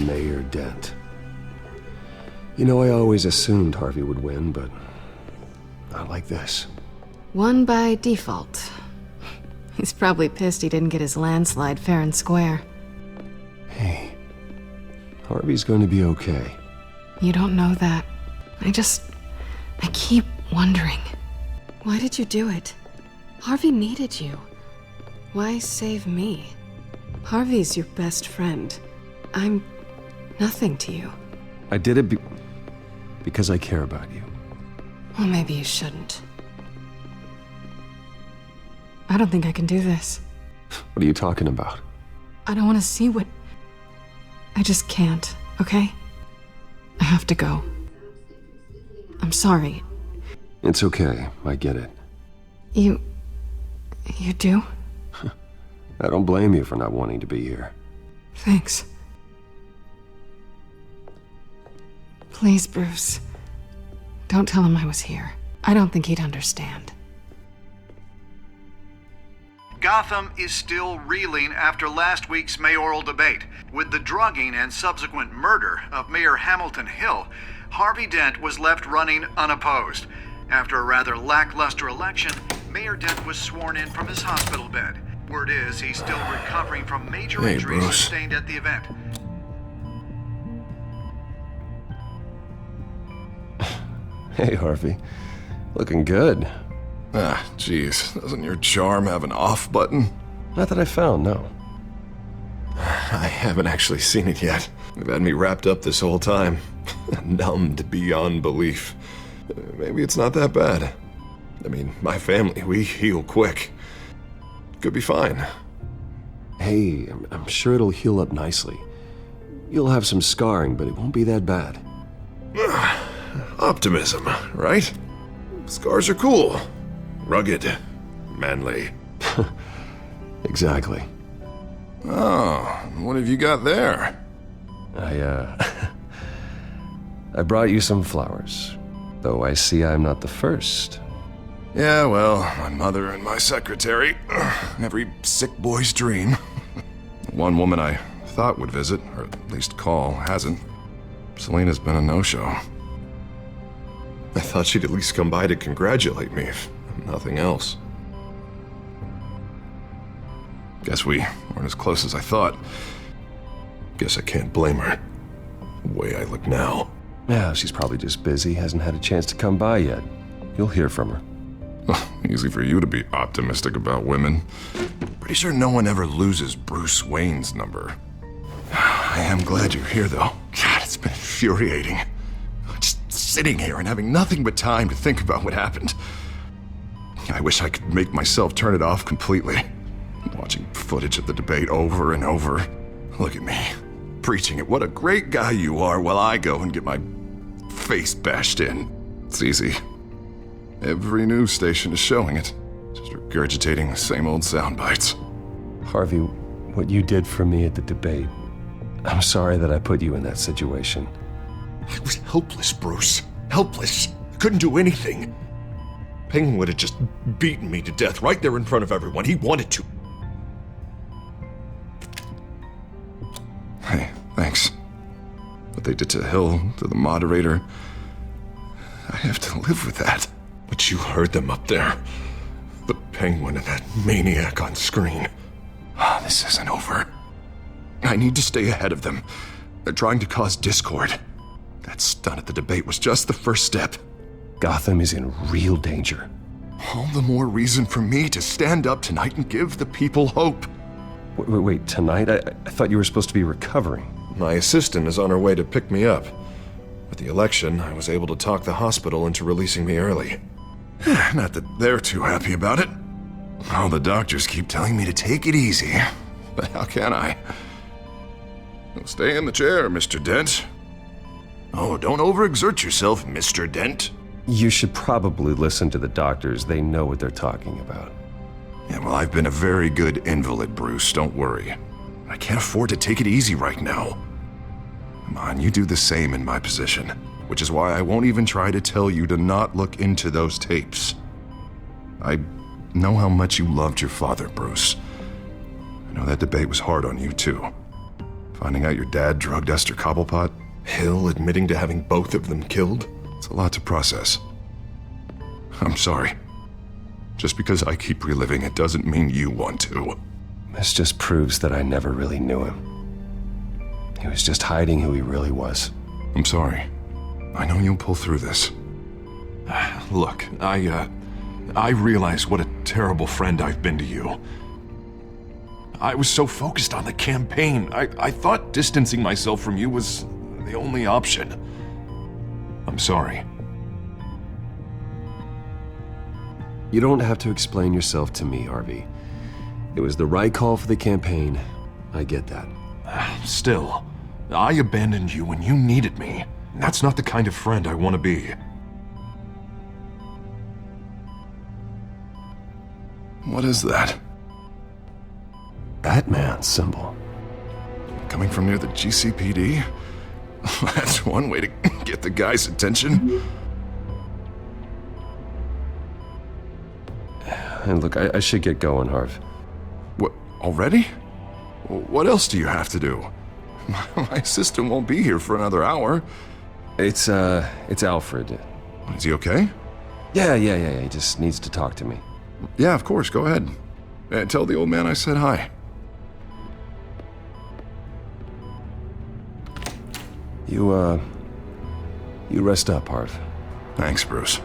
Mayor Dent. You know, I always assumed Harvey would win, but not like this. Won by default. He's probably pissed he didn't get his landslide fair and square. Hey, Harvey's going to be okay. You don't know that. I keep wondering. Why did you do it? Harvey needed you. Why save me? Harvey's your best friend. I'm nothing to you. I did it because I care about you. Well, maybe you shouldn't. I don't think I can do this. What are you talking about? I don't want to see what... I just can't, okay? I have to go. I'm sorry. It's okay, I get it. You do? I don't blame you for not wanting to be here. Thanks. Please, Bruce. Don't tell him I was here. I don't think he'd understand. Gotham is still reeling after last week's mayoral debate. With the drugging and subsequent murder of Mayor Hamilton Hill, Harvey Dent was left running unopposed. After a rather lackluster election, Mayor Dent was sworn in from his hospital bed. Word is he's still recovering from major injuries sustained at the event. Hey, Harvey. Looking good. Ah, jeez. Doesn't your charm have an off button? Not that I found, no. I haven't actually seen it yet. They've had me wrapped up this whole time. Numbed beyond belief. Maybe it's not that bad. I mean, my family, we heal quick. Could be fine. Hey, I'm sure it'll heal up nicely. You'll have some scarring, but it won't be that bad. Optimism, right? Scars are cool. Rugged. Manly. Exactly. Oh, what have you got there? I brought you some flowers. Though I see I'm not the first. Yeah, well, my mother and my secretary. Every sick boy's dream. One woman I thought would visit, or at least call, hasn't. Selena's been a no-show. I thought she'd at least come by to congratulate me, if nothing else. Guess we weren't as close as I thought. Guess I can't blame her. The way I look now. Yeah, she's probably just busy, hasn't had a chance to come by yet. You'll hear from her. Easy for you to be optimistic about women. Pretty sure no one ever loses Bruce Wayne's number. I am glad you're here, though. God, it's been infuriating. Just sitting here and having nothing but time to think about what happened. I wish I could make myself turn it off completely. Watching footage of the debate over and over. Look at me, preaching at what a great guy you are while I go and get my face bashed in. It's easy. Every news station is showing it. Just regurgitating the same old sound bites. Harvey, what you did for me at the debate, I'm sorry that I put you in that situation. I was helpless, Bruce. Helpless. Couldn't do anything. Penguin would have just beaten me to death right there in front of everyone. He wanted to. Hey, thanks. What they did to Hill, to the moderator, I have to live with that. But you heard them up there. The Penguin and that maniac on screen. This isn't over. I need to stay ahead of them. They're trying to cause discord. That stunt at the debate was just the first step. Gotham is in real danger. All the more reason for me to stand up tonight and give the people hope. Wait, tonight? I thought you were supposed to be recovering. My assistant is on her way to pick me up. With the election, I was able to talk the hospital into releasing me early. Not that they're too happy about it. All the doctors keep telling me to take it easy. But how can I? Stay in the chair, Mr. Dent. Oh, don't overexert yourself, Mr. Dent. You should probably listen to the doctors. They know what they're talking about. Yeah, well, I've been a very good invalid, Bruce. Don't worry. I can't afford to take it easy right now. Come on, you do the same in my position. Which is why I won't even try to tell you to not look into those tapes. I know how much you loved your father, Bruce. I know that debate was hard on you, too. Finding out your dad drugged Esther Cobblepot, Hill admitting to having both of them killed. It's a lot to process. I'm sorry. Just because I keep reliving it doesn't mean you want to. This just proves that I never really knew him. He was just hiding who he really was. I'm sorry. I know you'll pull through this. Look, I realize what a terrible friend I've been to you. I was so focused on the campaign. I thought distancing myself from you was the only option. I'm sorry. You don't have to explain yourself to me, Harvey. It was the right call for the campaign. I get that. Still, I abandoned you when you needed me. That's not the kind of friend I want to be. What is that? Batman symbol. Coming from near the GCPD? That's one way to get the guy's attention. And look, I should get going, Harv. What, already? What else do you have to do? My assistant won't be here for another hour. It's Alfred. Is he okay? Yeah, he just needs to talk to me. Yeah, of course, go ahead. Tell the old man I said hi. You rest up, Harv. Thanks, Bruce.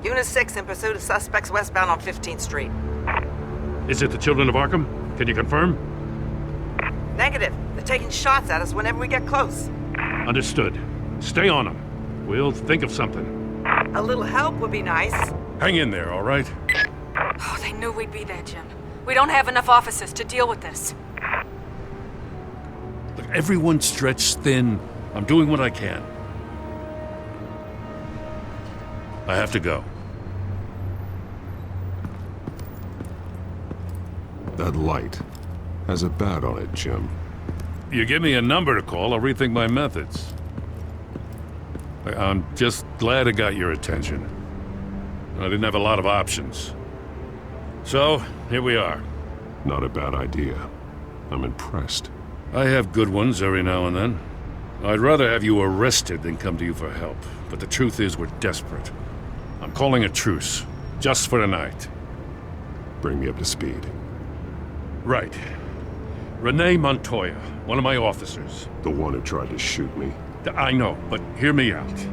Unit 6 in pursuit of suspects westbound on 15th Street. Is it the Children of Arkham? Can you confirm? Negative. They're taking shots at us whenever we get close. Understood. Stay on them. We'll think of something. A little help would be nice. Hang in there, all right? Oh, they knew we'd be there, Jim. We don't have enough officers to deal with this. Look, everyone's stretched thin. I'm doing what I can. I have to go. That light has a bat on it, Jim. You give me a number to call, I'll rethink my methods. I'm just glad I got your attention. I didn't have a lot of options. So, here we are. Not a bad idea. I'm impressed. I have good ones every now and then. I'd rather have you arrested than come to you for help. But the truth is, we're desperate. I'm calling a truce, just for tonight. Bring me up to speed. Right. Renee Montoya, one of my officers. The one who tried to shoot me. I know, but hear me out.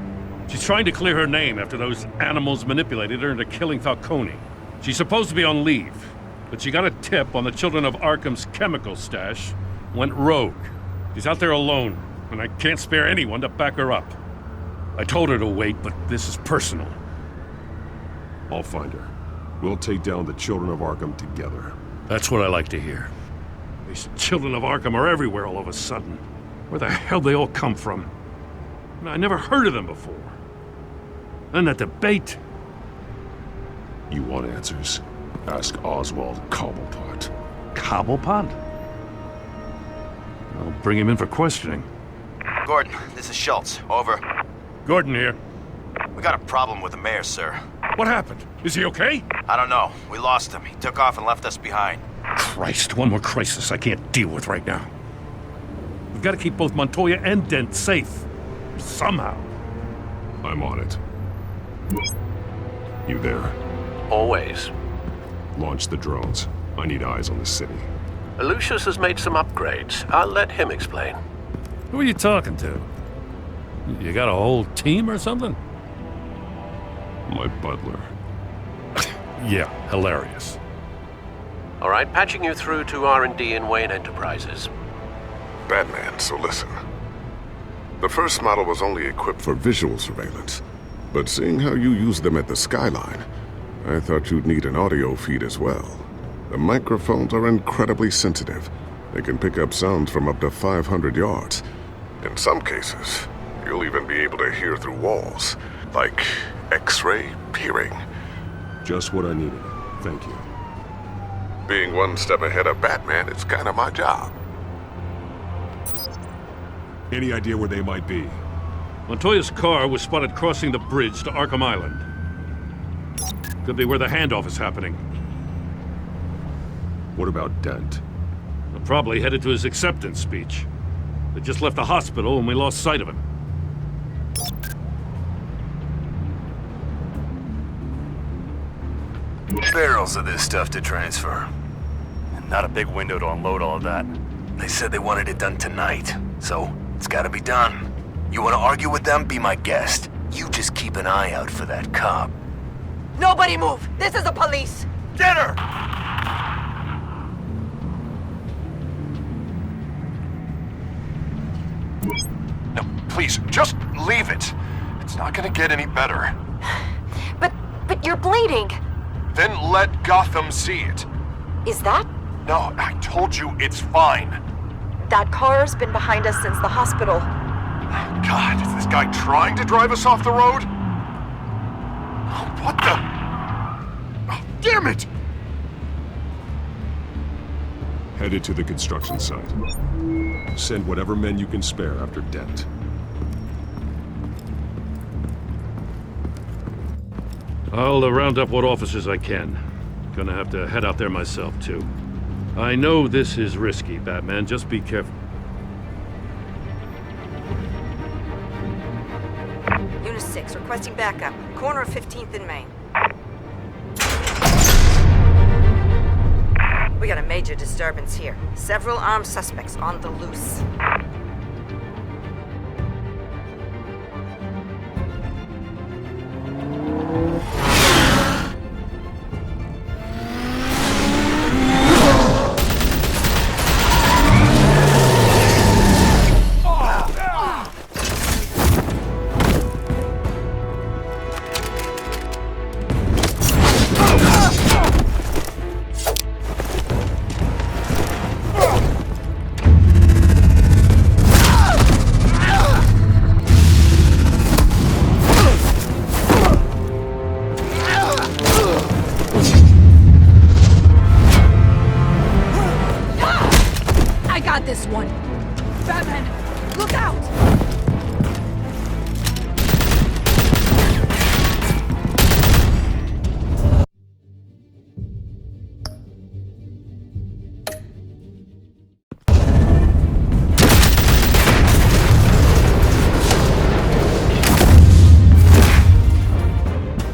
She's trying to clear her name after those animals manipulated her into killing Falcone. She's supposed to be on leave, but she got a tip on the Children of Arkham's chemical stash, went rogue. She's out there alone, and I can't spare anyone to back her up. I told her to wait, but this is personal. I'll find her. We'll take down the Children of Arkham together. That's what I like to hear. These Children of Arkham are everywhere all of a sudden. Where the hell they all come from? I never heard of them before. And that debate. You want answers? Ask Oswald Cobblepot. Cobblepot? I'll bring him in for questioning. Gordon, this is Schultz. Over. Gordon here. We got a problem with the mayor, sir. What happened? Is he okay? I don't know. We lost him. He took off and left us behind. Christ, one more crisis I can't deal with right now. We've got to keep both Montoya and Dent safe. Somehow. I'm on it. You there? Always. Launch the drones. I need eyes on the city. Lucius has made some upgrades. I'll let him explain. Who are you talking to? You got a whole team or something? My butler. Yeah, hilarious. All right, patching you through to R&D in Wayne Enterprises. Batman, so listen. The first model was only equipped for visual surveillance, but seeing how you use them at the Skyline, I thought you'd need an audio feed as well. The microphones are incredibly sensitive. They can pick up sounds from up to 500 yards. In some cases, you'll even be able to hear through walls, like X-ray peering. Just what I needed. Thank you. Being one step ahead of Batman is kind of my job. Any idea where they might be? Montoya's car was spotted crossing the bridge to Arkham Island. Could be where the handoff is happening. What about Dent? They're probably headed to his acceptance speech. They just left the hospital and we lost sight of him. Barrels of this stuff to transfer. And not a big window to unload all of that. They said they wanted it done tonight, so it's gotta be done. You wanna argue with them? Be my guest. You just keep an eye out for that cop. Nobody move! This is the police! Get her! No, please, just leave it. It's not gonna get any better. But you're bleeding. Then let Gotham see it. Is that? No, I told you it's fine. That car's been behind us since the hospital. God, is this guy trying to drive us off the road? What the? Oh, damn it! Headed to the construction site. Send whatever men you can spare after Dent. I'll round up what officers I can. Gonna have to head out there myself, too. I know this is risky, Batman. Just be careful. Unit 6, requesting backup. Corner of 15th and Main. We got a major disturbance here. Several armed suspects on the loose. This one. Batman, look out!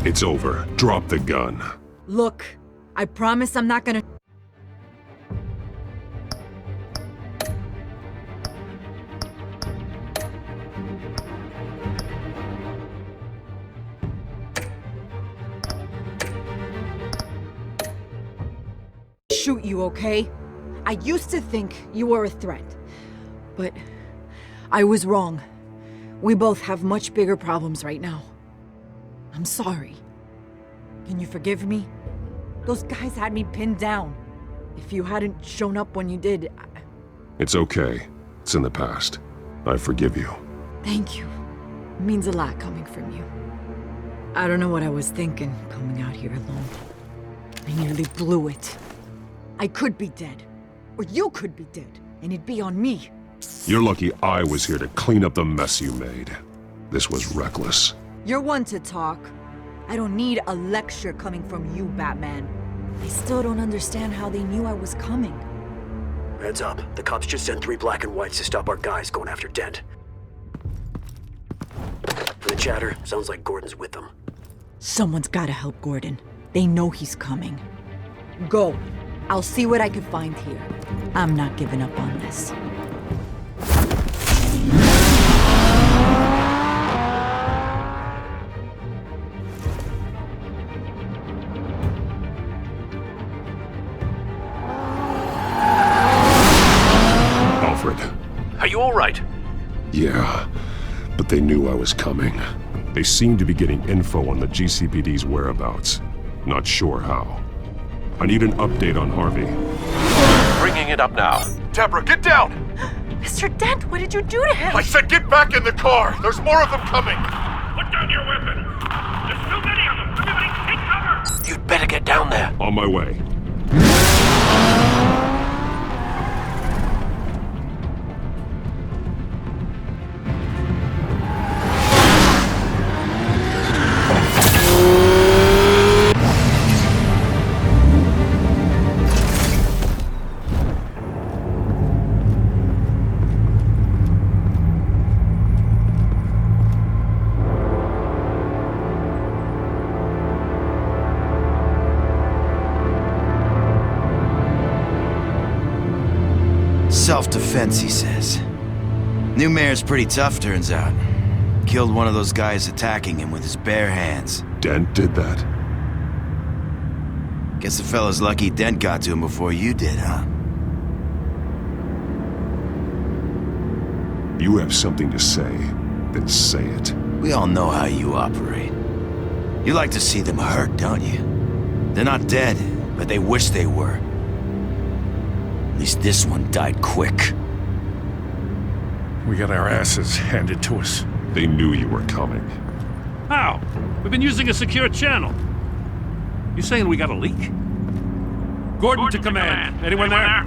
It's over. Drop the gun. Look, I promise I'm not gonna... shoot you, okay? I used to think you were a threat, but I was wrong. We both have much bigger problems right now. I'm sorry. Can you forgive me? Those guys had me pinned down. If you hadn't shown up when you did, It's okay. It's in the past. I forgive you. Thank you. It means a lot coming from you. I don't know what I was thinking coming out here alone. I nearly blew it. I could be dead. Or you could be dead, and it'd be on me. You're lucky I was here to clean up the mess you made. This was reckless. You're one to talk. I don't need a lecture coming from you, Batman. I still don't understand how they knew I was coming. Heads up. The cops just sent 3 black and whites to stop our guys going after Dent. From the chatter, sounds like Gordon's with them. Someone's gotta help Gordon. They know he's coming. Go. I'll see what I can find here. I'm not giving up on this. Alfred. Are you all right? Yeah, but they knew I was coming. They seemed to be getting info on the GCPD's whereabouts. Not sure how. I need an update on Harvey. Bringing it up now. Deborah, get down! Mr. Dent, what did you do to him? I said get back in the car! There's more of them coming! Put down your weapon! There's too many of them! Everybody take cover! You better get down there. On my way. Self-defense, he says. New mayor's pretty tough, turns out. Killed one of those guys attacking him with his bare hands. Dent did that? Guess the fella's lucky Dent got to him before you did, huh? You have something to say, then say it. We all know how you operate. You like to see them hurt, don't you? They're not dead, but they wish they were. At least this one died quick. We got our asses handed to us. They knew you were coming. How? We've been using a secure channel. You saying we got a leak? Gordon to command. Anyone there?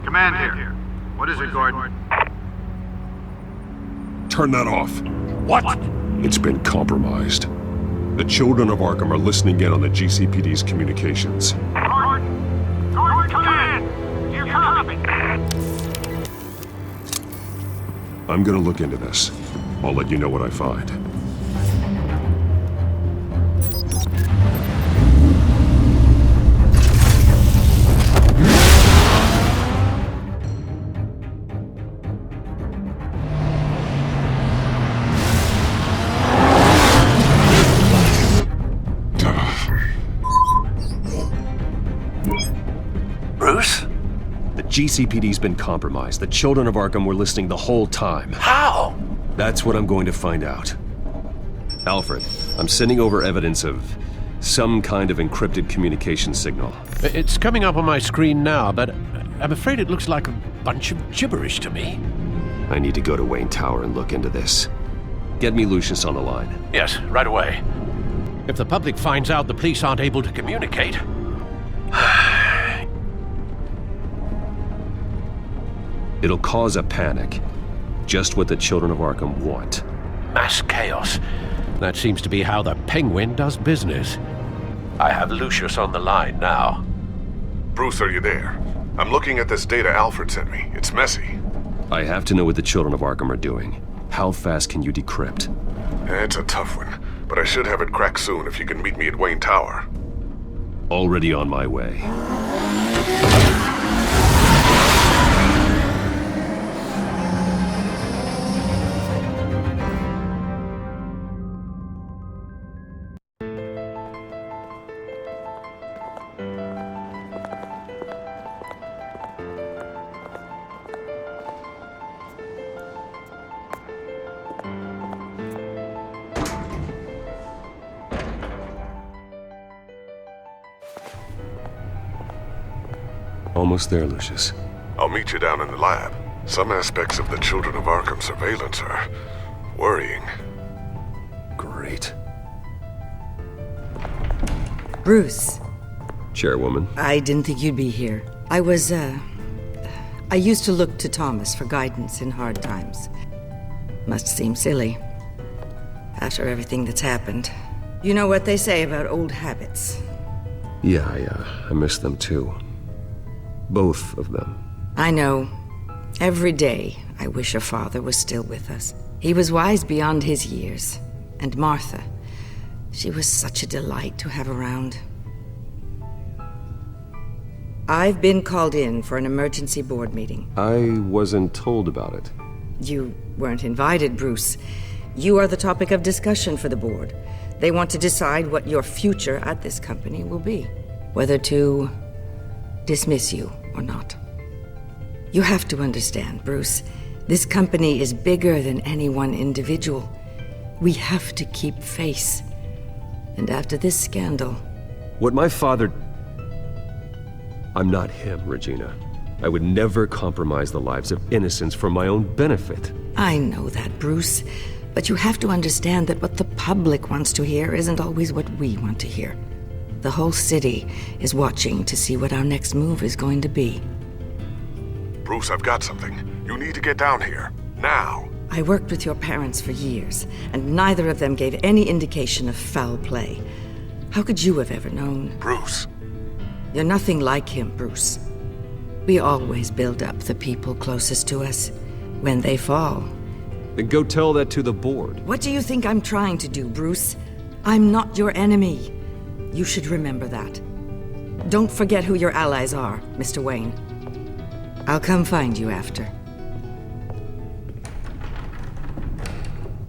Command here. What is it, Gordon? Turn that off. What? It's been compromised. The children of Arkham are listening in on the GCPD's communications. Gordon, command! You copy? I'm gonna look into this. I'll let you know what I find. Bruce? The GCPD's been compromised. The children of Arkham were listening the whole time. How? That's what I'm going to find out. Alfred, I'm sending over evidence of some kind of encrypted communication signal. It's coming up on my screen now, but I'm afraid it looks like a bunch of gibberish to me. I need to go to Wayne Tower and look into this. Get me Lucius on the line. Yes, right away. If the public finds out the police aren't able to communicate... It'll cause a panic. Just what the children of Arkham want. Mass chaos. That seems to be how the Penguin does business. I have Lucius on the line now. Bruce, are you there? I'm looking at this data Alfred sent me. It's messy. I have to know what the children of Arkham are doing. How fast can you decrypt? It's a tough one, but I should have it cracked soon if you can meet me at Wayne Tower. Already on my way. Almost there, Lucius. I'll meet you down in the lab. Some aspects of the Children of Arkham surveillance are worrying. Great. Bruce. Chairwoman. I didn't think you'd be here. I used to look to Thomas for guidance in hard times. Must seem silly. After everything that's happened. You know what they say about old habits. Yeah, I miss them too. Both of them. I know. Every day, I wish your father was still with us. He was wise beyond his years. And Martha, she was such a delight to have around. I've been called in for an emergency board meeting. I wasn't told about it. You weren't invited, Bruce. You are the topic of discussion for the board. They want to decide what your future at this company will be. Whether to dismiss you or not. You have to understand, Bruce. This company is bigger than any one individual. We have to keep face. And after this scandal... What my father... I'm not him, Regina. I would never compromise the lives of innocents for my own benefit. I know that, Bruce. But you have to understand that what the public wants to hear isn't always what we want to hear. The whole city is watching to see what our next move is going to be. Bruce, I've got something. You need to get down here. Now. I worked with your parents for years, and neither of them gave any indication of foul play. How could you have ever known? Bruce. You're nothing like him, Bruce. We always build up the people closest to us. When they fall... Then go tell that to the board. What do you think I'm trying to do, Bruce? I'm not your enemy. You should remember that. Don't forget who your allies are, Mr. Wayne. I'll come find you after.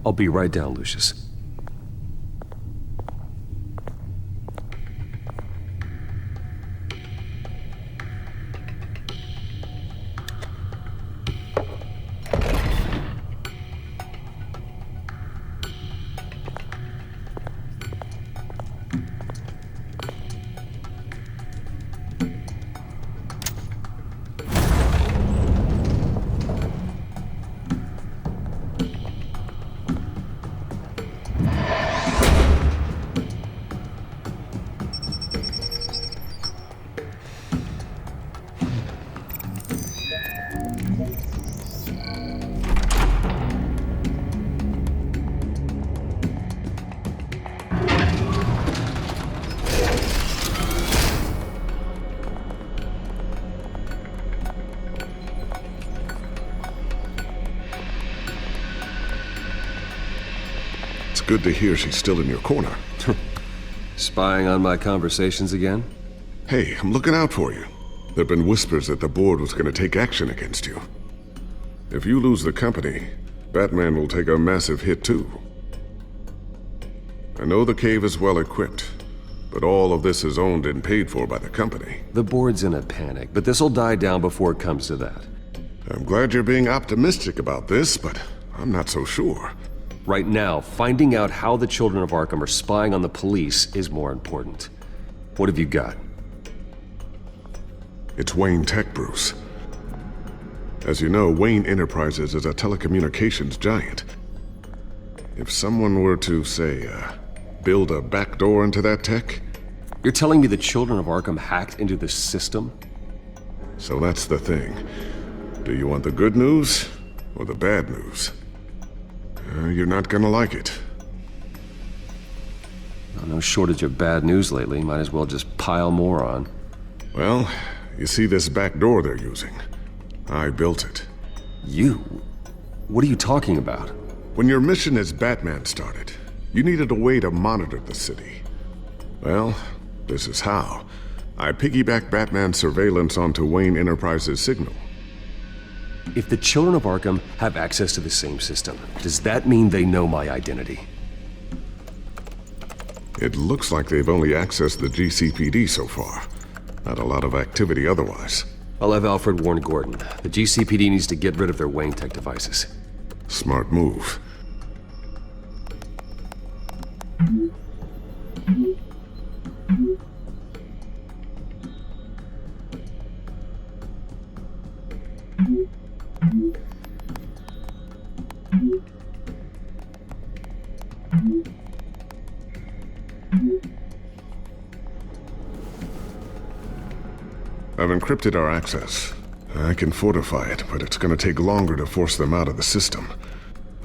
I'll be right down, Lucius. Good to hear she's still in your corner. Spying on my conversations again? Hey, I'm looking out for you. There've been whispers that the board was going to take action against you. If you lose the company, Batman will take a massive hit too. I know the cave is well equipped, but all of this is owned and paid for by the company. The board's in a panic, but this'll die down before it comes to that. I'm glad you're being optimistic about this, but I'm not so sure. Right now, finding out how the children of Arkham are spying on the police is more important. What have you got? It's Wayne Tech, Bruce. As you know, Wayne Enterprises is a telecommunications giant. If someone were to, say, build a backdoor into that tech... You're telling me the children of Arkham hacked into this system? So that's the thing. Do you want the good news or the bad news? You're not gonna like it. No shortage of bad news lately. Might as well just pile more on. Well, you see this back door they're using? I built it. You? What are you talking about? When your mission as Batman started, you needed a way to monitor the city. Well, this is how. I piggybacked Batman's surveillance onto Wayne Enterprises' signal. If the children of Arkham have access to the same system, does that mean they know my identity? It looks like they've only accessed the GCPD so far. Not a lot of activity otherwise. I'll have Alfred warn Gordon. The GCPD needs to get rid of their Wayne Tech devices. Smart move. I've encrypted our access. I can fortify it, but it's gonna take longer to force them out of the system.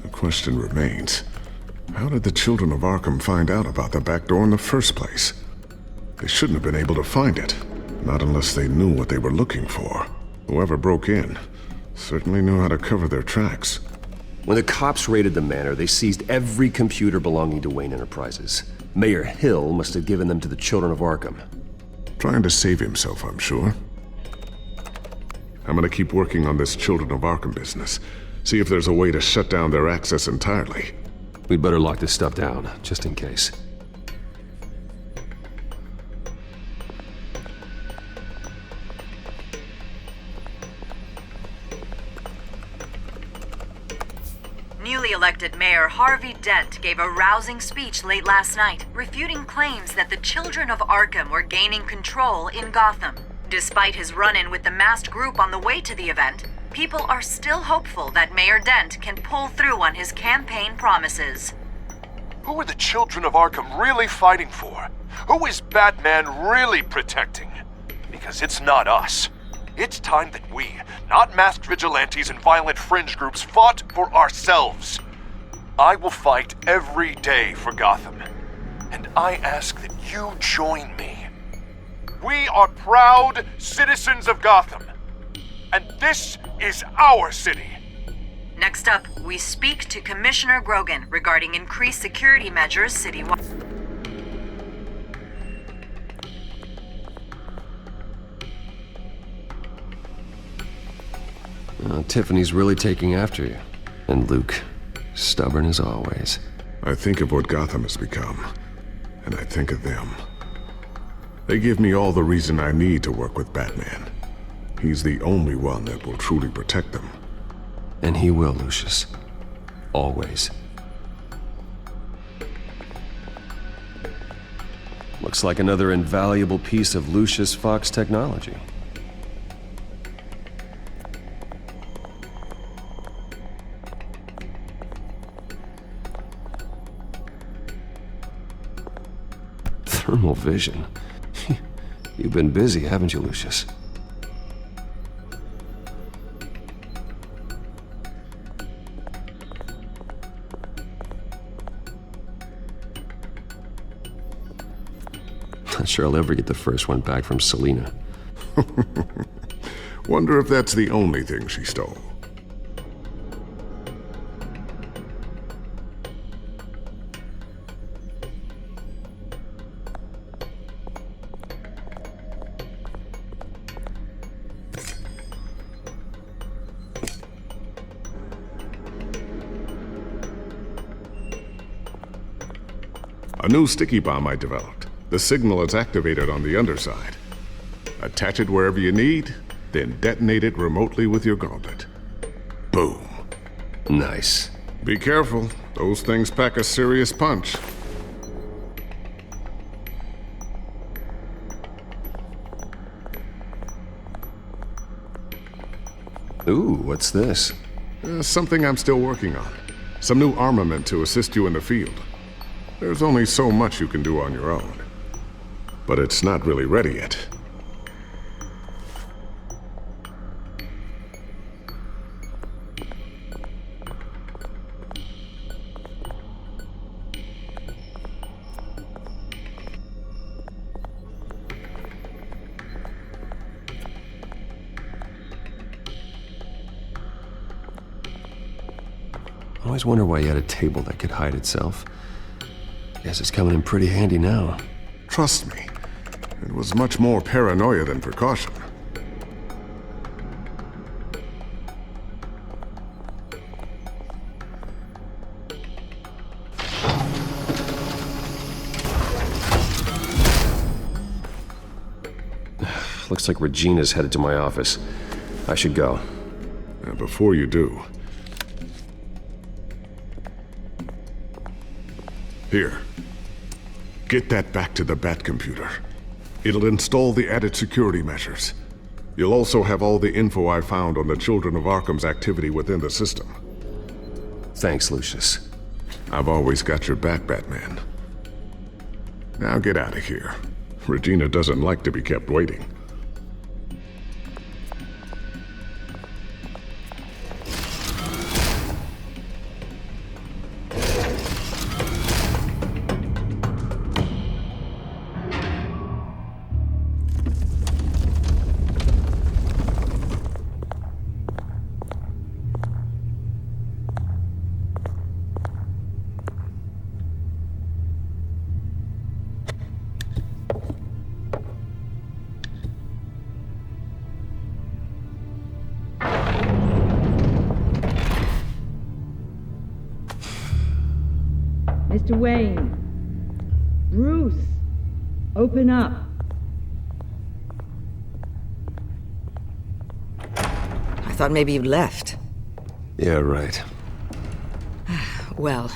The question remains, how did the children of Arkham find out about the back door in the first place? They shouldn't have been able to find it, not unless they knew what they were looking for. Whoever broke in certainly knew how to cover their tracks. When the cops raided the manor, they seized every computer belonging to Wayne Enterprises. Mayor Hill must have given them to the children of Arkham. Trying to save himself, I'm sure. I'm gonna keep working on this Children of Arkham business. See if there's a way to shut down their access entirely. We'd better lock this stuff down, just in case. Newly elected Mayor Harvey Dent gave a rousing speech late last night, refuting claims that the children of Arkham were gaining control in Gotham. Despite his run-in with the masked group on the way to the event, people are still hopeful that Mayor Dent can pull through on his campaign promises. Who are the children of Arkham really fighting for? Who is Batman really protecting? Because it's not us. It's time that we, not masked vigilantes and violent fringe groups, fought for ourselves. I will fight every day for Gotham. And I ask that you join me. We are proud citizens of Gotham. And this is our city. Next up, we speak to Commissioner Grogan regarding increased security measures citywide. Tiffany's really taking after you. And Luke, stubborn as always. I think of what Gotham has become, and I think of them. They give me all the reason I need to work with Batman. He's the only one that will truly protect them. And he will, Lucius. Always. Looks like another invaluable piece of Lucius Fox technology. Thermal vision. You've been busy, haven't you, Lucius? Not sure I'll ever get the first one back from Selina. Wonder if that's the only thing she stole. A new sticky bomb I developed. The signal is activated on the underside. Attach it wherever you need, then detonate it remotely with your gauntlet. Boom. Nice. Be careful. Those things pack a serious punch. Ooh, what's this? Something I'm still working on. Some new armament to assist you in the field. There's only so much you can do on your own. But it's not really ready yet. I always wonder why you had a table that could hide itself. Guess it's coming in pretty handy now. Trust me, it was much more paranoia than precaution. Looks like Regina's headed to my office. I should go. Before you do... Here. Get that back to the Bat computer. It'll install the added security measures. You'll also have all the info I found on the Children of Arkham's activity within the system. Thanks, Lucius. I've always got your back, Batman. Now get out of here. Regina doesn't like to be kept waiting. Mr. Wayne. Bruce. Open up. I thought maybe you'd left. Yeah, right. Well,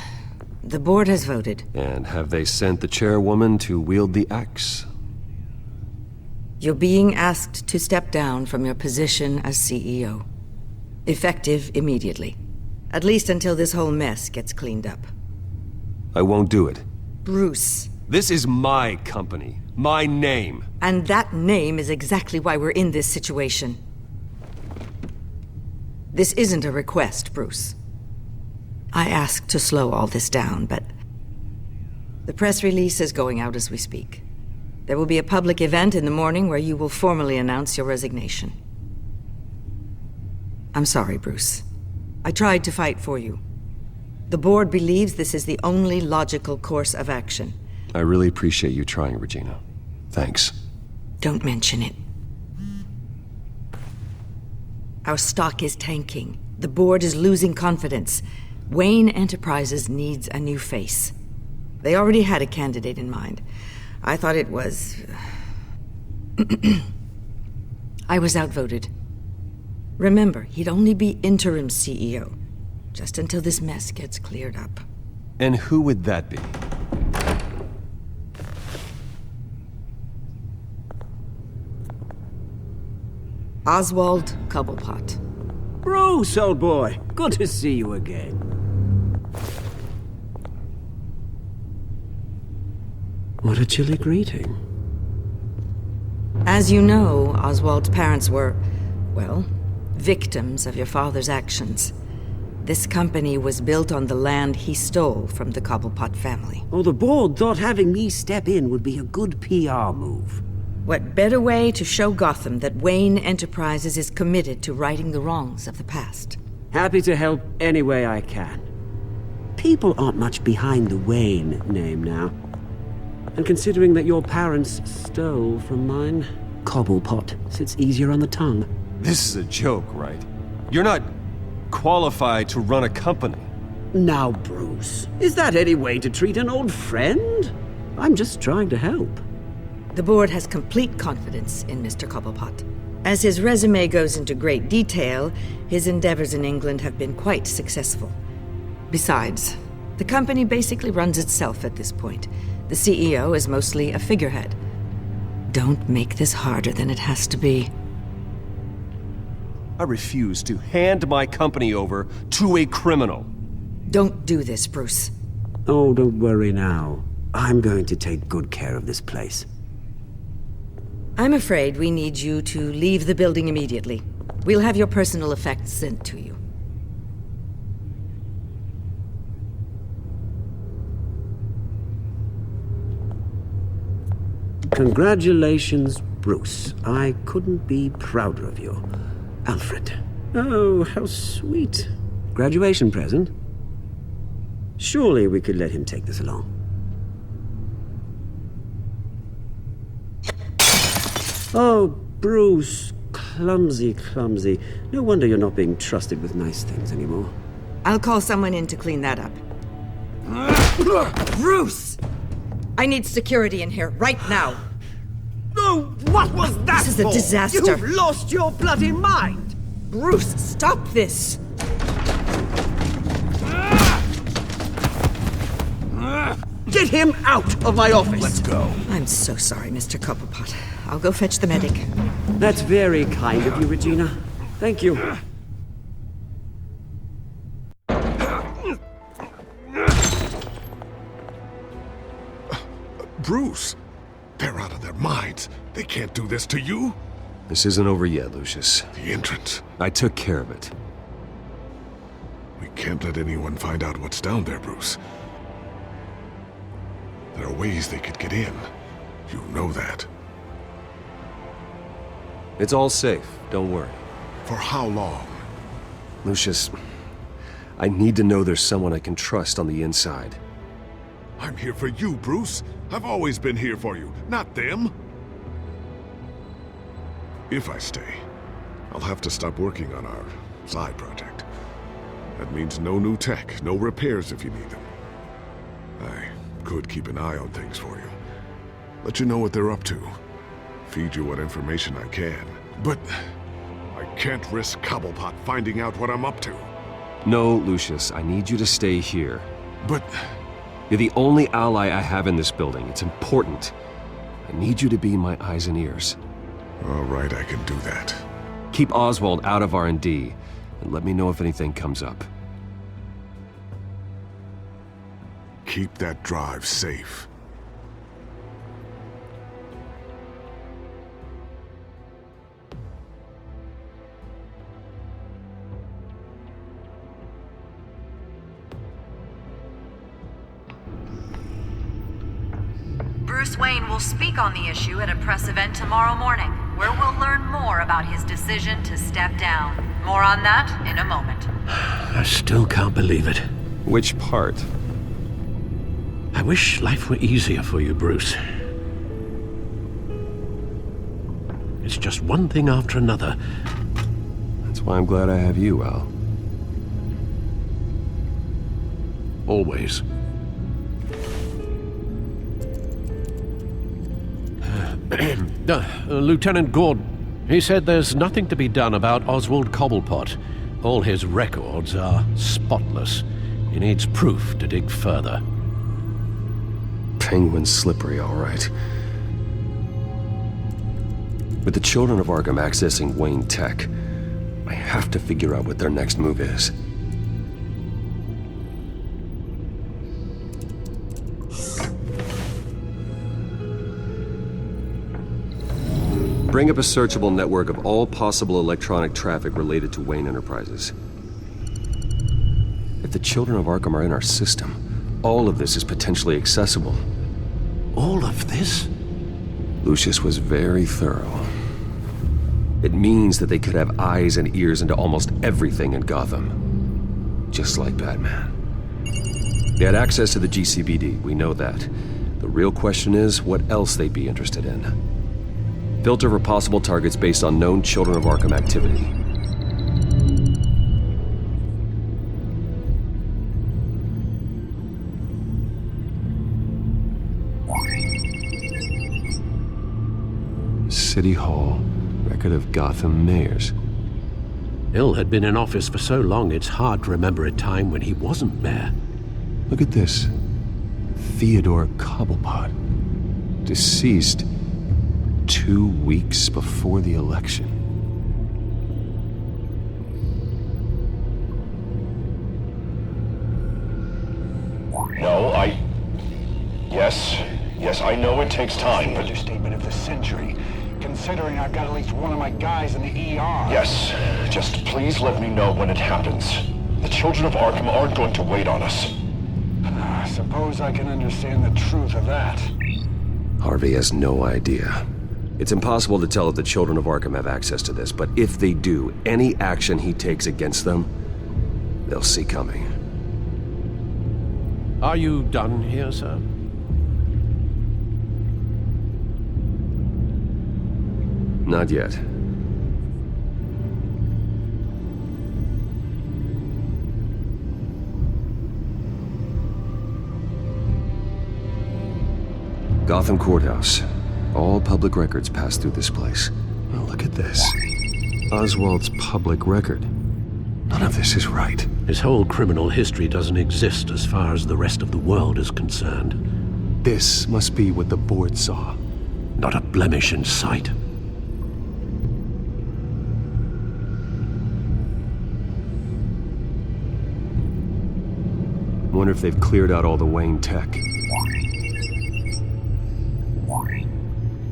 the board has voted. And have they sent the chairwoman to wield the axe? You're being asked to step down from your position as CEO. Effective immediately. At least until this whole mess gets cleaned up. I won't do it. Bruce. This is my company. My name. And that name is exactly why we're in this situation. This isn't a request, Bruce. I asked to slow all this down, but the press release is going out as we speak. There will be a public event in the morning where you will formally announce your resignation. I'm sorry, Bruce. I tried to fight for you. The board believes this is the only logical course of action. I really appreciate you trying, Regina. Thanks. Don't mention it. Our stock is tanking. The board is losing confidence. Wayne Enterprises needs a new face. They already had a candidate in mind. I thought it was... I was outvoted. Remember, he'd only be interim CEO, just until this mess gets cleared up. And who would that be? Oswald Cobblepot. Bruce, old boy. Good to see you again. What a chilly greeting. As you know, Oswald's parents were, well, victims of your father's actions. This company was built on the land he stole from the Cobblepot family. Oh, the board thought having me step in would be a good PR move. What better way to show Gotham that Wayne Enterprises is committed to righting the wrongs of the past? Happy to help any way I can. People aren't much behind the Wayne name now. And considering that your parents stole from mine, Cobblepot sits easier on the tongue. This is a joke, right? You're not qualified to run a company. Now, Bruce, is that any way to treat an old friend? I'm just trying to help. The board has complete confidence in Mr. Cobblepot. As his resume goes into great detail, his endeavors in England have been quite successful. Besides, the company basically runs itself at this point. The CEO is mostly a figurehead. Don't make this harder than it has to be. I refuse to hand my company over to a criminal. Don't do this, Bruce. Oh, don't worry now. I'm going to take good care of this place. I'm afraid we need you to leave the building immediately. We'll have your personal effects sent to you. Congratulations, Bruce. I couldn't be prouder of you. Alfred. Oh, how sweet. Graduation present? Surely we could let him take this along. Oh, Bruce. Clumsy, clumsy. No wonder you're not being trusted with nice things anymore. I'll call someone in to clean that up. Bruce! I need security in here, right now. No, what was that This is a disaster. You've lost your bloody mind! Bruce, stop this! Get him out of my office! Let's go. I'm so sorry, Mr. Cobblepot. I'll go fetch the medic. That's very kind of you, Regina. Thank you. Bruce, they're out of their minds. They can't do this to you. This isn't over yet, Lucius. The entrance. I took care of it. We can't let anyone find out what's down there, Bruce. There are ways they could get in. You know that. It's all safe, don't worry. For how long? Lucius, I need to know there's someone I can trust on the inside. I'm here for you, Bruce. I've always been here for you, not them. If I stay, I'll have to stop working on our side project. That means no new tech, no repairs if you need them. I could keep an eye on things for you. Let you know what they're up to. Feed you what information I can. But I can't risk Cobblepot finding out what I'm up to. No, Lucius, I need you to stay here. But you're the only ally I have in this building. It's important. I need you to be my eyes and ears. All right, I can do that. Keep Oswald out of R&D, and let me know if anything comes up. keep that drive safe. Bruce Wayne will speak on the issue at a press event tomorrow morning, where we'll learn more about his decision to step down. More on that in a moment. I still can't believe it. Which part? I wish life were easier for you, Bruce. It's just one thing after another. That's why I'm glad I have you, Al. Always. Lieutenant Gordon, he said there's nothing to be done about Oswald Cobblepot. All his records are spotless. He needs proof to dig further. Penguin's slippery, all right. With the children of Arkham accessing Wayne Tech, I have to figure out what their next move is. Bring up a searchable network of all possible electronic traffic related to Wayne Enterprises. If the children of Arkham are in our system, all of this is potentially accessible. All of this? Lucius was very thorough. It means that they could have eyes and ears into almost everything in Gotham. Just like Batman. They had access to the GCPD, we know that. The real question is what else they'd be interested in. Filter for possible targets based on known Children of Arkham activity. City Hall, record of Gotham mayors. Hill had been in office for so long it's hard to remember a time when he wasn't mayor. Look at this. Theodore Cobblepot. Deceased 2 weeks before the election. No, Yes, I know it takes time, but... Understatement of the century, considering I've got at least one of my guys in the ER. Yes, just please let me know when it happens. The children of Arkham aren't going to wait on us. I suppose I can understand the truth of that. Harvey has no idea. It's impossible to tell if the children of Arkham have access to this, but if they do, any action he takes against them, they'll see coming. Are you done here, sir? Not yet. Gotham Courthouse. All public records pass through this place. Oh, look at this. Oswald's public record. None of this is right. His whole criminal history doesn't exist as far as the rest of the world is concerned. This must be what the board saw. Not a blemish in sight. Wonder if they've cleared out all the Wayne tech.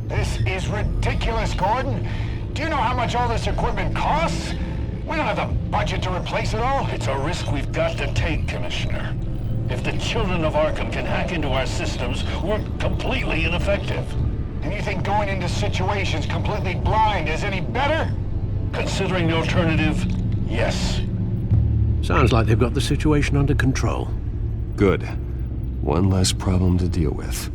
This is ridiculous, Gordon. Do you know how much all this equipment costs? We don't have the budget to replace it all. It's a risk we've got to take, Commissioner. If the children of Arkham can hack into our systems, we're completely ineffective. And you think going into situations completely blind is any better? Considering the alternative, yes. Sounds like they've got the situation under control. Good. One less problem to deal with.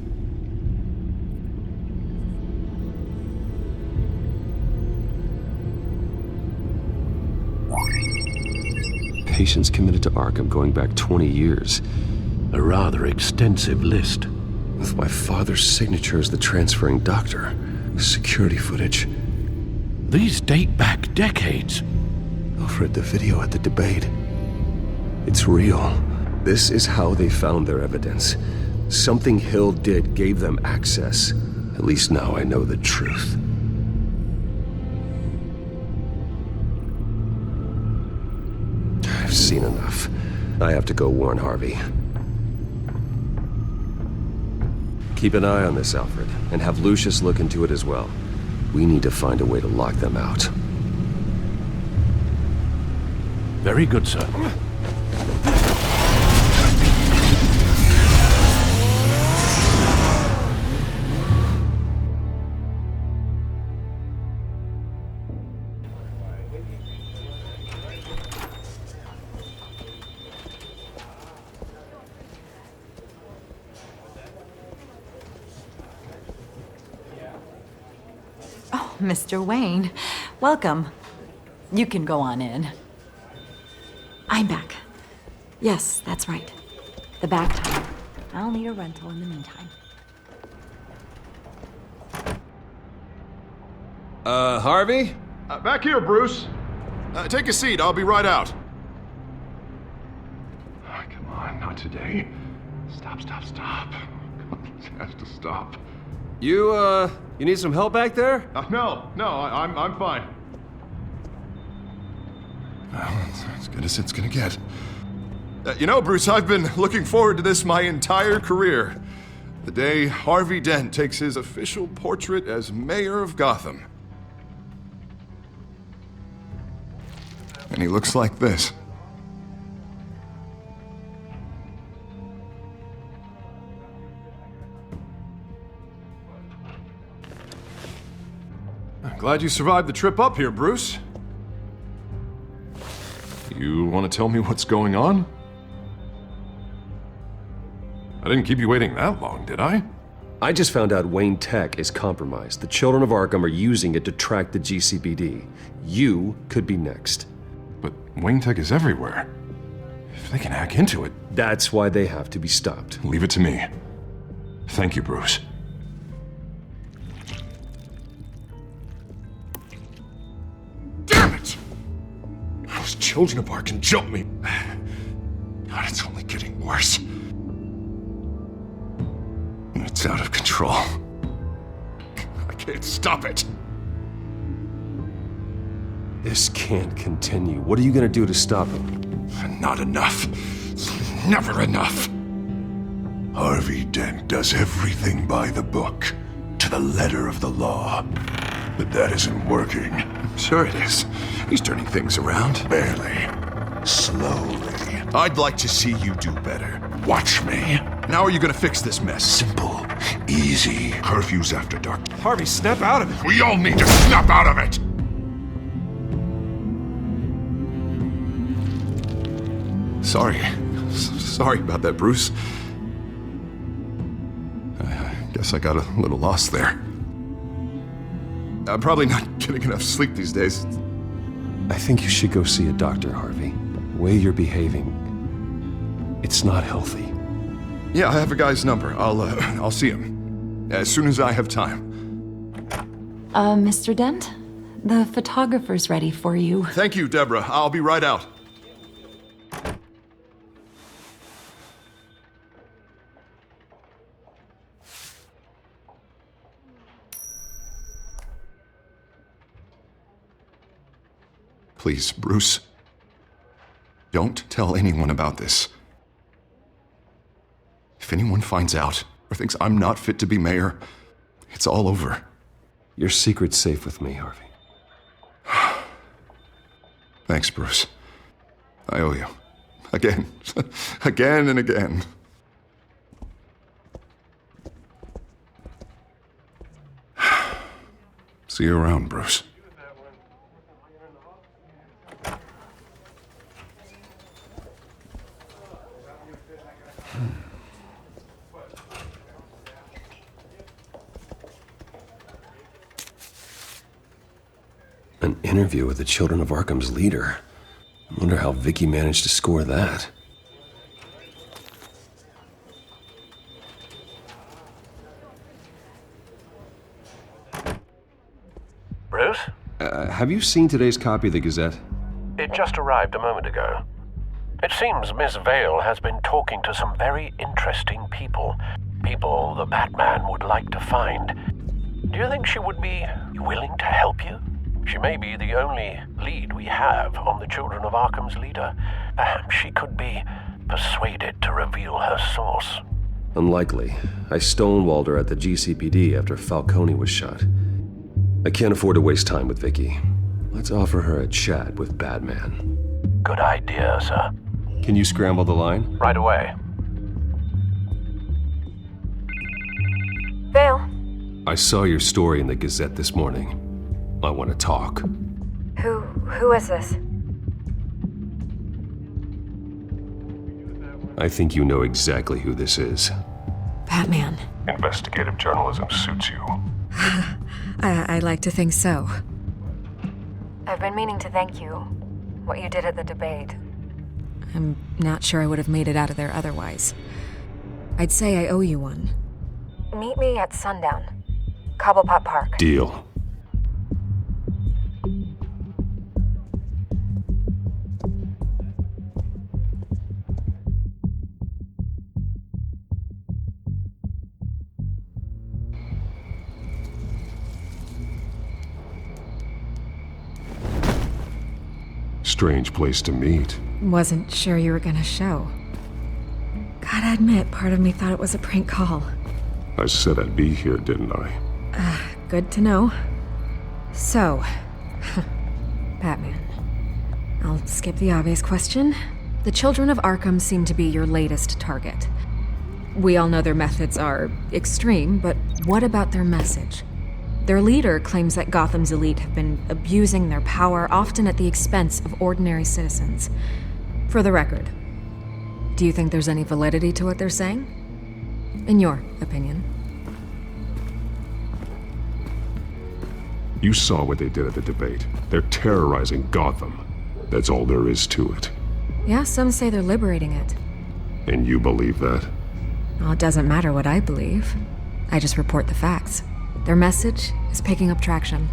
Patients committed to Arkham going back 20 years. A rather extensive list. With my father's signature as the transferring doctor. Security footage. These date back decades. I've read the video at the debate. It's real. This is how they found their evidence. Something Hill did gave them access. At least now I know the truth. I've seen enough. I have to go warn Harvey. Keep an eye on this, Alfred, and have Lucius look into it as well. We need to find a way to lock them out. Very good, sir. Mr. Wayne, welcome. You can go on in. I'm back. Yes, that's right. The back tire. I'll need a rental in the meantime. Harvey? Back here, Bruce. Take a seat. I'll be right out. Oh, come on, not today. Stop. This has to stop. You need some help back there? No, I'm fine. Well, it's as good as it's gonna get. You know, Bruce, I've been looking forward to this my entire career. The day Harvey Dent takes his official portrait as mayor of Gotham. And he looks like this. I'm glad you survived the trip up here, Bruce. You want to tell me what's going on? I didn't keep you waiting that long, did I? I just found out Wayne Tech is compromised. The children of Arkham are using it to track the GCPD. You could be next. But Wayne Tech is everywhere. If they can hack into it... That's why they have to be stopped. Leave it to me. Thank you, Bruce. Damn it! Those children of Arkham jumped me. God, it's only getting worse. And it's out of control. I can't stop it. This can't continue. What are you gonna do to stop him? Not enough. Never enough. Harvey Dent does everything by the book, to the letter of the law. But that isn't working. Sure it is. He's turning things around. Barely. Slowly. I'd like to see you do better. Watch me. How are you gonna fix this mess? Simple. Easy. Curfews after dark. Harvey, snap out of it. We all need to snap out of it! Sorry about that, Bruce. I guess I got a little lost there. I'm probably not getting enough sleep these days. I think you should go see a doctor, Harvey. The way you're behaving, it's not healthy. Yeah, I have a guy's number. I'll see him as soon as I have time. Mr. Dent? The photographer's ready for you. Thank you, Deborah. I'll be right out. Please, Bruce. Don't tell anyone about this. If anyone finds out or thinks I'm not fit to be mayor, it's all over. Your secret's safe with me, Harvey. Thanks, Bruce. I owe you. Again. Again and again. See you around, Bruce. An interview with the Children of Arkham's leader. I wonder how Vicky managed to score that. Bruce? Have you seen today's copy of the Gazette? It just arrived a moment ago. It seems Miss Vale has been talking to some very interesting people. People the Batman would like to find. Do you think she would be willing to help you? She may be the only lead we have on the Children of Arkham's leader. Perhaps she could be persuaded to reveal her source. Unlikely. I stonewalled her at the GCPD after Falcone was shot. I can't afford to waste time with Vicky. Let's offer her a chat with Batman. Good idea, sir. Can you scramble the line? Right away. Vale, I saw your story in the Gazette this morning. I want to talk. who is this? I think you know exactly who this is. Batman. Investigative journalism suits you. I like to think so. I've been meaning to thank you. What you did at the debate. I'm not sure I would have made it out of there otherwise. I'd say I owe you one. Meet me at sundown. Cobblepot Park. Deal. Strange place to meet. Wasn't sure you were gonna show. Gotta admit, part of me thought it was a prank call. I said I'd be here, didn't I? Good to know. So, Batman. I'll skip the obvious question. The children of Arkham seem to be your latest target. We all know their methods are extreme, but what about their message? Their leader claims that Gotham's elite have been abusing their power, often at the expense of ordinary citizens. For the record, do you think there's any validity to what they're saying? In your opinion? You saw what they did at the debate. They're terrorizing Gotham. That's all there is to it. Yeah, some say they're liberating it. And you believe that? Well, it doesn't matter what I believe. I just report the facts. Their message is picking up traction,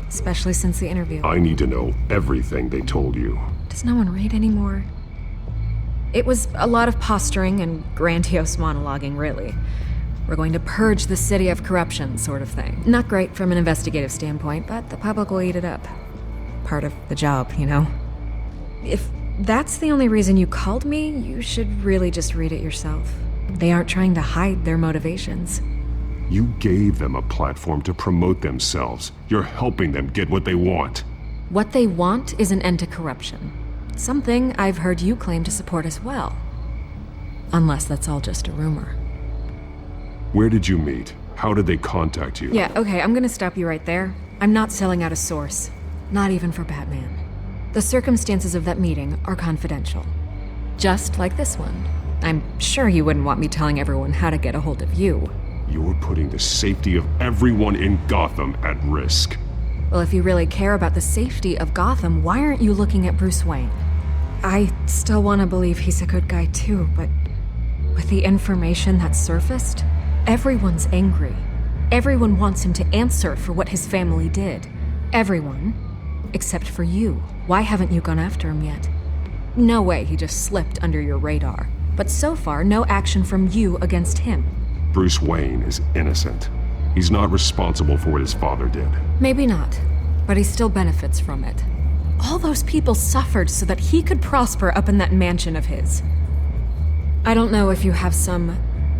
especially since the interview. I need to know everything they told you. Does no one read anymore? It was a lot of posturing and grandiose monologuing, really. We're going to purge the city of corruption, sort of thing. Not great from an investigative standpoint, but the public will eat it up. Part of the job, you know? If that's the only reason you called me, you should really just read it yourself. They aren't trying to hide their motivations. You gave them a platform to promote themselves. You're helping them get what they want. What they want is an end to corruption. Something I've heard you claim to support as well. Unless that's all just a rumor. Where did you meet? How did they contact you? Yeah, okay, I'm gonna stop you right there. I'm not selling out a source. Not even for Batman. The circumstances of that meeting are confidential. Just like this one. I'm sure you wouldn't want me telling everyone how to get a hold of you. You're putting the safety of everyone in Gotham at risk. Well, if you really care about the safety of Gotham, why aren't you looking at Bruce Wayne? I still want to believe he's a good guy too, but with the information that's surfaced, everyone's angry. Everyone wants him to answer for what his family did. Everyone, except for you. Why haven't you gone after him yet? No way he just slipped under your radar. But so far, no action from you against him. Bruce Wayne is innocent. He's not responsible for what his father did. Maybe not, but he still benefits from it. All those people suffered so that he could prosper up in that mansion of his. I don't know if you have some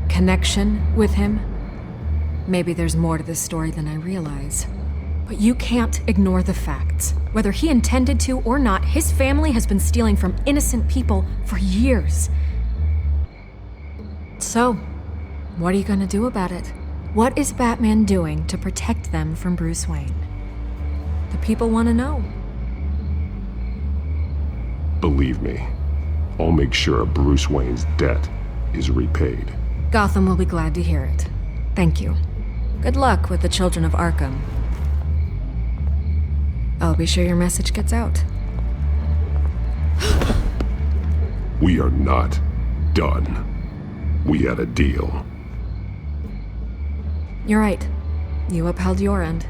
connection with him. Maybe there's more to this story than I realize. But you can't ignore the facts. Whether he intended to or not, his family has been stealing from innocent people for years. So, what are you gonna do about it? What is Batman doing to protect them from Bruce Wayne? The people want to know. Believe me, I'll make sure Bruce Wayne's debt is repaid. Gotham will be glad to hear it. Thank you. Good luck with the children of Arkham. I'll be sure your message gets out. We are not done. We had a deal. You're right. You upheld your end.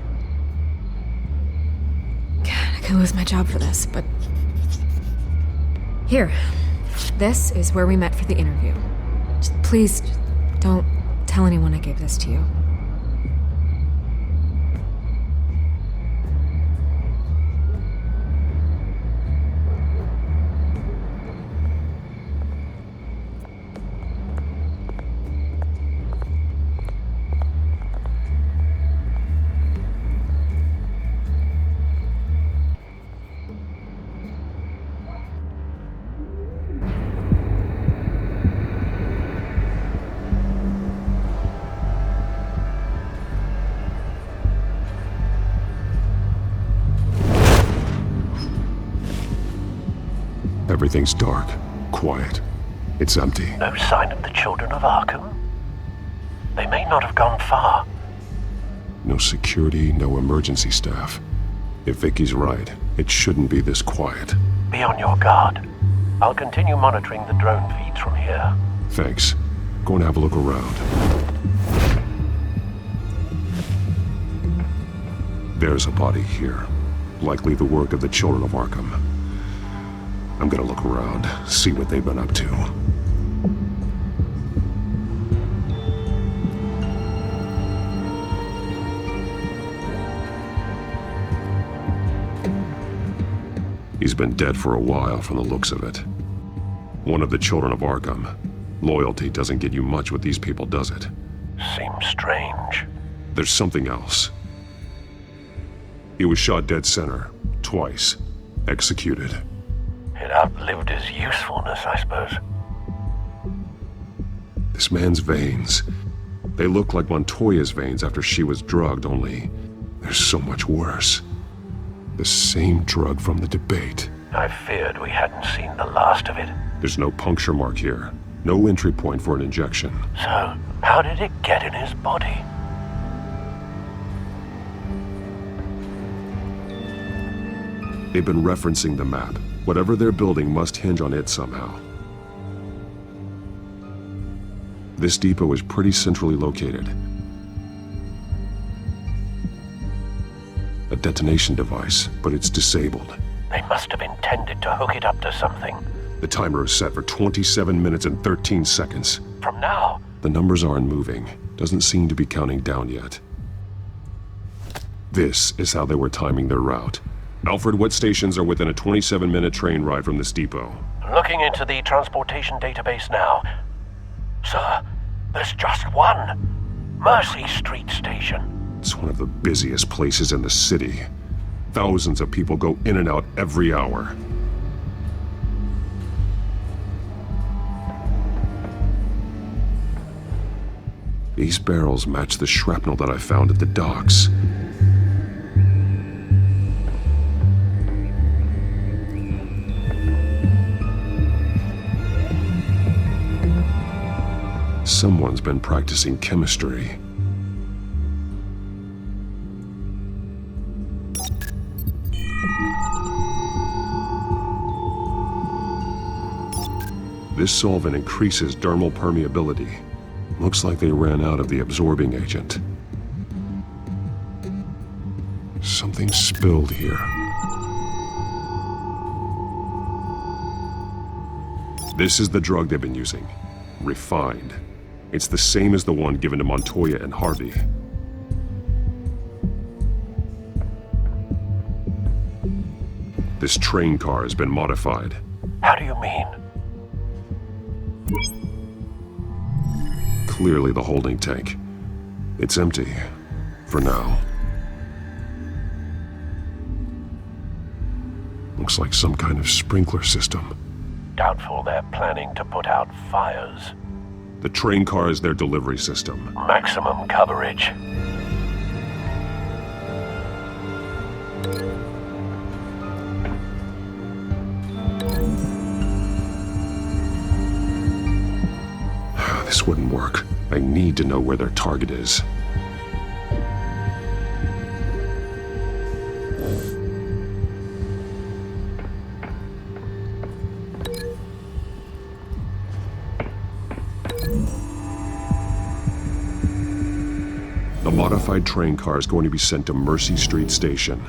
God, I could lose my job for this, but... Here. This is where we met for the interview. Please, don't tell anyone I gave this to you. Everything's dark, quiet. It's empty. No sign of the children of Arkham? They may not have gone far. No security, no emergency staff. If Vicky's right, it shouldn't be this quiet. Be on your guard. I'll continue monitoring the drone feeds from here. Thanks. Go and have a look around. There's a body here. Likely the work of the children of Arkham. I'm gonna look around, see what they've been up to. He's been dead for a while from the looks of it. One of the children of Arkham. Loyalty doesn't get you much with these people, does it? Seems strange. There's something else. He was shot dead center, twice. Executed. It outlived his usefulness, I suppose. This man's veins. They look like Montoya's veins after she was drugged, only they're so much worse. The same drug from the debate. I feared we hadn't seen the last of it. There's no puncture mark here. No entry point for an injection. So, how did it get in his body? They've been referencing the map. Whatever they're building must hinge on it somehow. This depot is pretty centrally located. A detonation device, but it's disabled. They must have intended to hook it up to something. The timer is set for 27 minutes and 13 seconds. From now? The numbers aren't moving. Doesn't seem to be counting down yet. This is how they were timing their route. Alfred, what stations are within a 27-minute train ride from this depot? Looking into the transportation database now. Sir, there's just one. Mercy Street Station. It's one of the busiest places in the city. Thousands of people go in and out every hour. These barrels match the shrapnel that I found at the docks. Someone's been practicing chemistry. This solvent increases dermal permeability. Looks like they ran out of the absorbing agent. Something spilled here. This is the drug they've been using. Refined. It's the same as the one given to Montoya and Harvey. This train car has been modified. How do you mean? Clearly the holding tank. It's empty. For now. Looks like some kind of sprinkler system. Doubtful they're planning to put out fires. The train car is their delivery system. Maximum coverage. This wouldn't work. I need to know where their target is. The modified train car is going to be sent to Mercy Street Station.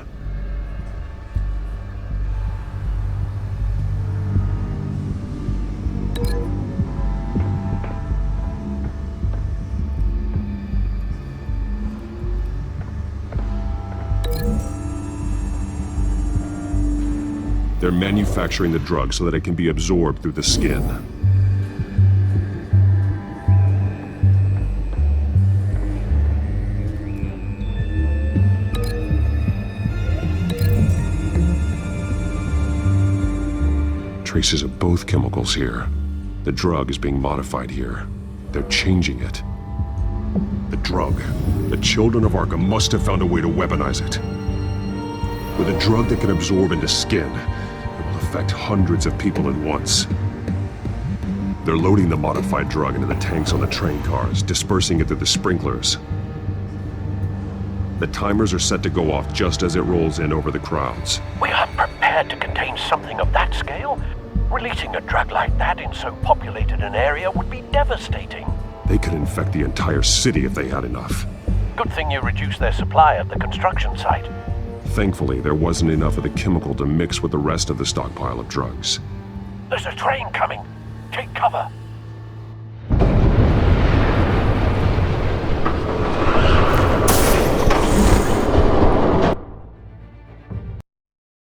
They're manufacturing the drug so that it can be absorbed through the skin. Traces of both chemicals here. The drug is being modified here. They're changing it. The drug. The children of Arkham must have found a way to weaponize it. With a drug that can absorb into skin, it will infect hundreds of people at once. They're loading the modified drug into the tanks on the train cars, dispersing it through the sprinklers. The timers are set to go off just as it rolls in over the crowds. We aren't prepared to contain something of that scale. Releasing a drug like that in so populated an area would be devastating. They could infect the entire city if they had enough. Good thing you reduced their supply at the construction site. Thankfully, there wasn't enough of the chemical to mix with the rest of the stockpile of drugs. There's a train coming. Take cover.